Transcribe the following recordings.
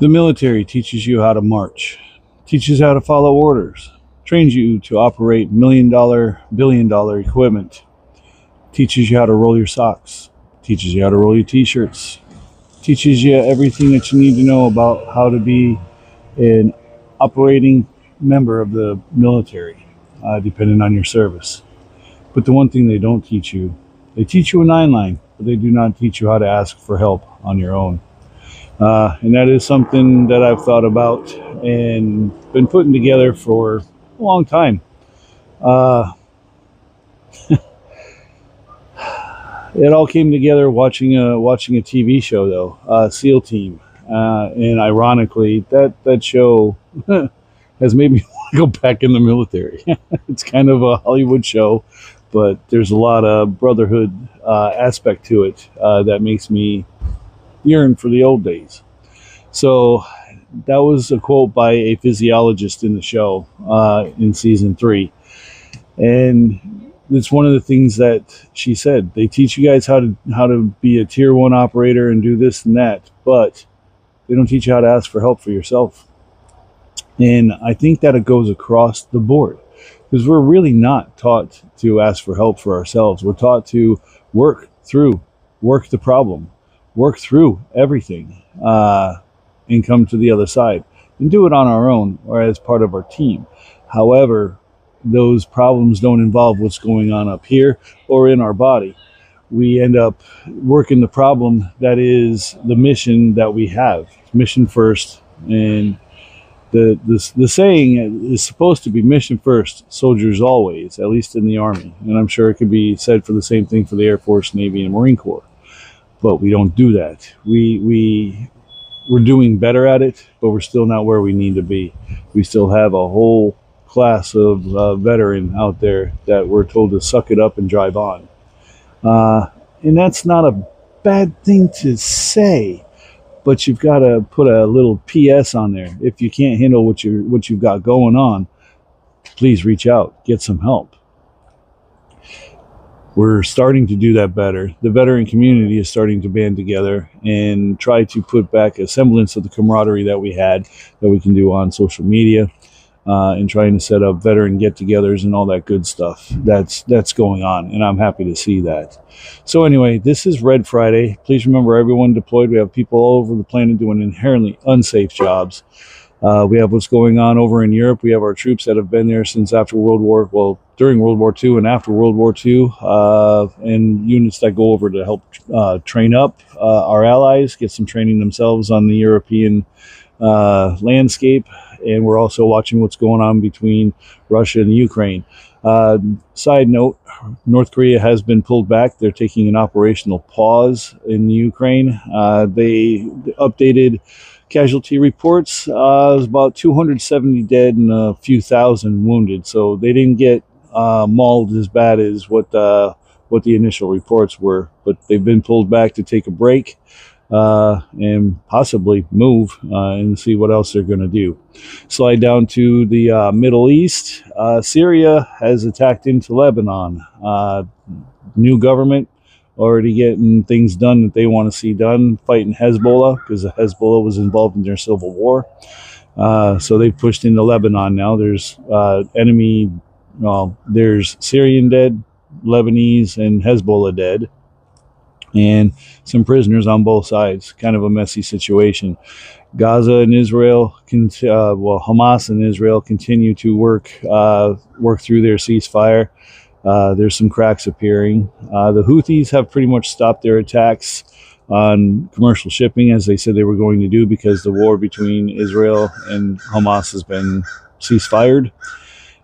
The military teaches you how to march, teaches how to follow orders, trains you to operate million-dollar, billion-dollar equipment, teaches you how to roll your socks, teaches you how to roll your t-shirts, teaches you everything that you need to know about how to be an operating member of the military, depending on your service. But the one thing they don't teach you, they teach you a 9-line, but they do not teach you how to ask for help on your own. And that is something that I've thought about and been putting together for a long time. It all came together watching a TV show, though, SEAL Team. And ironically, that show has made me want to go back in the military. It's kind of a Hollywood show, but there's a lot of brotherhood aspect to it that makes me yearn for the old days. So that was a quote by a physiologist in the show in season 3, and it's one of the things that she said. They teach you guys how to be a tier 1 operator and do this and that, but they don't teach you how to ask for help for yourself. And I think that it goes across the board, because we're really not taught to ask for help for ourselves. We're taught to work the problem, work through everything, and come to the other side and do it on our own or as part of our team. However, those problems don't involve what's going on up here or in our body. We end up working the problem that is the mission that we have. Mission first. And the saying is supposed to be mission first, soldiers always, at least in the Army. And I'm sure it could be said for the same thing for the Air Force, Navy, and Marine Corps. But we don't do that. We're doing better at it, but we're still not where we need to be. We still have a whole class of veteran out there that we're told to suck it up and drive on. And that's not a bad thing to say, but you've got to put a little PS on there. If you can't handle what you've got going on, please reach out, get some help. We're starting to do that better. The veteran community is starting to band together and try to put back a semblance of the camaraderie that we had, that we can do on social media, and trying to set up veteran get-togethers and all that good stuff. That's going on, and I'm happy to see that. So anyway, this is Red Friday. Please remember, everyone deployed. We have people all over the planet doing inherently unsafe jobs. We have what's going on over in Europe. We have our troops that have been there since during World War II and after World War II, and units that go over to help train up our allies, get some training themselves on the European landscape. And we're also watching what's going on between Russia and Ukraine. Side note, North Korea has been pulled back. They're taking an operational pause in Ukraine. They updated casualty reports. It was about 270 dead and a few thousand wounded. So they didn't get mauled as bad as what the initial reports were. But they've been pulled back to take a break and possibly move and see what else they're going to do. Slide down to the Middle East. Syria has attacked into Lebanon. New government already getting things done that they want to see done, fighting Hezbollah, because Hezbollah was involved in their civil war. So they've pushed into Lebanon now. There's there's Syrian dead, Lebanese, and Hezbollah dead, and some prisoners on both sides. Kind of a messy situation. Gaza and Israel, Hamas and Israel continue to work through their ceasefire. There's some cracks appearing. The Houthis have pretty much stopped their attacks on commercial shipping, as they said they were going to do, because the war between Israel and Hamas has been ceasefired.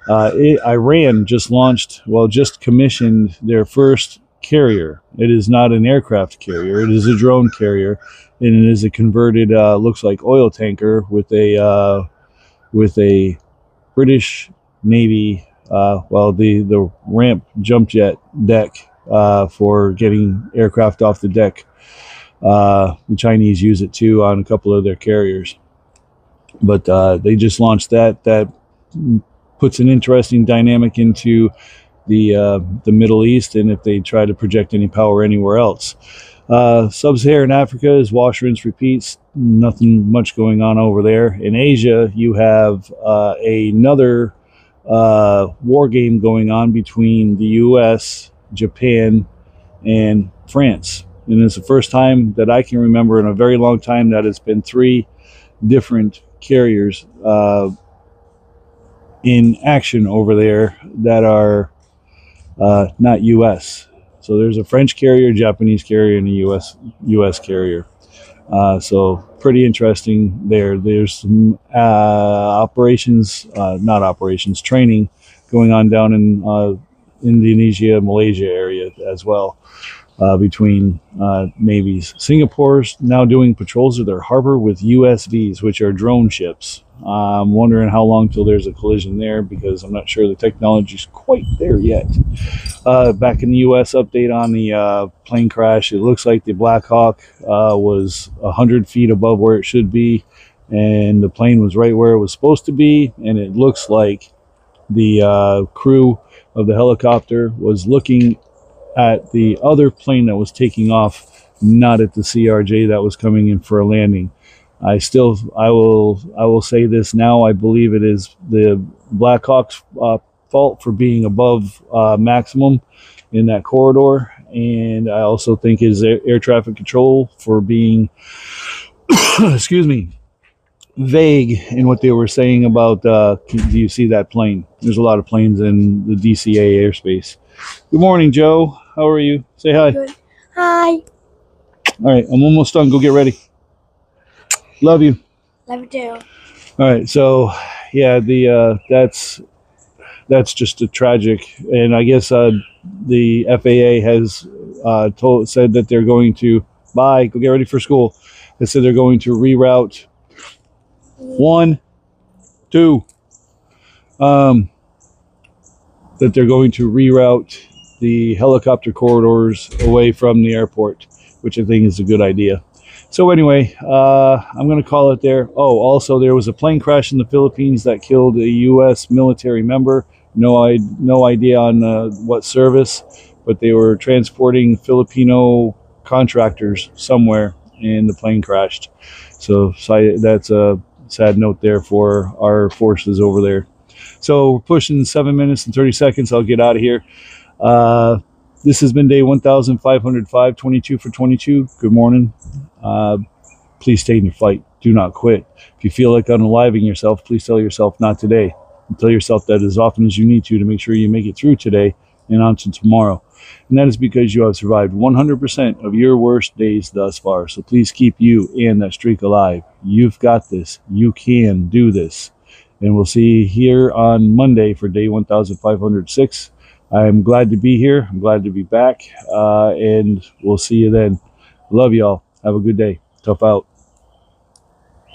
Iran just commissioned their first carrier. It is not an aircraft carrier. It is a drone carrier, and it is a converted, looks like oil tanker with a British Navy. The ramp jump jet deck for getting aircraft off the deck. The Chinese use it too on a couple of their carriers. But they just launched that. That puts an interesting dynamic into the Middle East, and if they try to project any power anywhere else. Sub-Saharan Africa is wash, rinse, repeats. Nothing much going on over there. In Asia, you have another war game going on between the U.S., Japan, and France. And it's the first time that I can remember in a very long time that it's been three different carriers in action over there that are not U.S. So there's a French carrier, Japanese carrier, and a U.S. carrier. So pretty interesting there. There's some training going on down in Indonesia, Malaysia area as well, between navies. Singapore's now doing patrols of their harbor with USVs, which are drone ships. I'm wondering how long till there's a collision there, because I'm not sure the technology's quite there yet. Back in the U.S., update on the plane crash. It looks like the Black Hawk was 100 feet above where it should be, and the plane was right where it was supposed to be, and it looks like the crew of the helicopter was looking at the other plane that was taking off, not at the CRJ that was coming in for a landing. I will say this now. I believe it is the Black Hawk's fault for being above maximum in that corridor, and I also think it is air traffic control for being excuse me, vague in what they were saying about do you see that plane? There's a lot of planes in the DCA airspace. Good morning, Joe. How are you? Say hi. Good. Hi. All right, I'm almost done. Go get ready. Love you. Love you too. All right, so yeah, the that's just a tragic, and I guess the FAA has said that they're going to go get ready for school. They said they're going to reroute that they're going to reroute the helicopter corridors away from the airport, which I think is a good idea. So anyway, I'm going to call it there. Oh, also there was a plane crash in the Philippines that killed a U.S. military member. No idea on what service, but they were transporting Filipino contractors somewhere, and the plane crashed. So that's a sad note there for our forces over there. So we're pushing 7 minutes and 30 seconds. I'll get out of here. This has been day 1505, 22 for 22. Good morning. Please stay in your fight. Do not quit. If you feel like unaliving yourself, please tell yourself not today. And tell yourself that as often as you need to make sure you make it through today and on to tomorrow. And that is because you have survived 100% of your worst days thus far. So please keep you and that streak alive. You've got this. You can do this. And we'll see you here on Monday for day 1506. I'm glad to be here. I'm glad to be back. And we'll see you then. Love y'all. Have a good day. Tough out.